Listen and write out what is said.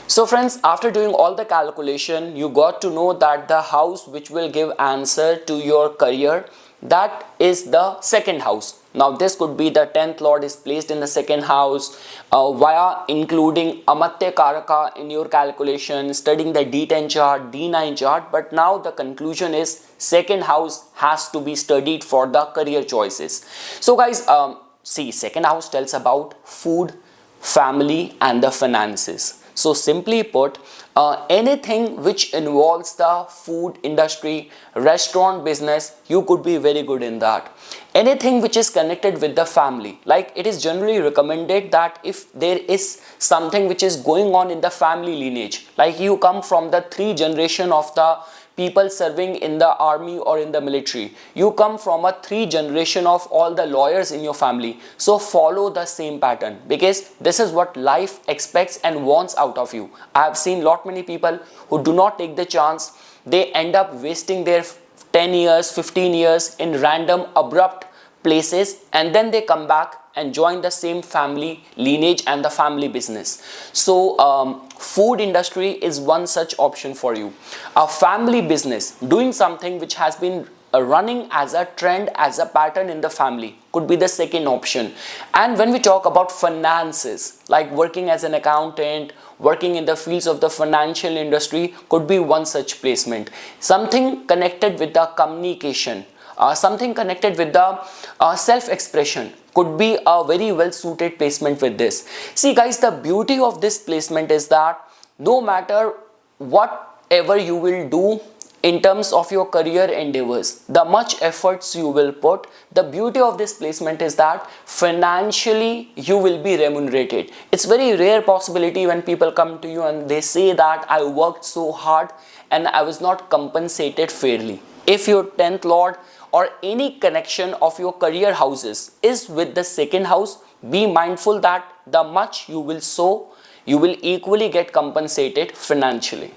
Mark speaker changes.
Speaker 1: So friends, after doing all the calculation, you got to know that the house which will give answer to your career, that is the second house. Now this could be the 10th lord is placed in the second house via including Amatya Karaka in your calculation, studying the D10 chart, D9 chart. But now the conclusion is second house has to be studied for the career choices. So guys, see, second house tells about food, family and the finances. So simply put, anything which involves the food industry, restaurant business, you could be very good in that. Anything which is connected with the family, like it is generally recommended that if there is something which is going on in the family lineage, like you come from the 3 generation of the people serving in the army or in the military, you come from a 3 generation of all the lawyers in your family, so follow the same pattern, because this is what life expects and wants out of you. I have seen lot many people who do not take the chance. They end up wasting their 10 years, 15 years in random abrupt places, and then they come back and join the same family lineage and the family business. So food industry is one such option for you. A family business, doing something which has been running as a trend, as a pattern in the family, could be the second option. And when we talk about finances, like working as an accountant, working in the fields of the financial industry, could be one such placement. Something connected with the communication, something connected with the self-expression could be a very well suited placement with this. See guys, the beauty of this placement is that no matter whatever you will do in terms of your career endeavors, the much efforts you will put, the beauty of this placement is that financially you will be remunerated. It's very rare possibility when people come to you and they say that I worked so hard and I was not compensated fairly. If your 10th lord or any connection of your career houses is with the second house, be mindful that the much you will sow, you will equally get compensated financially.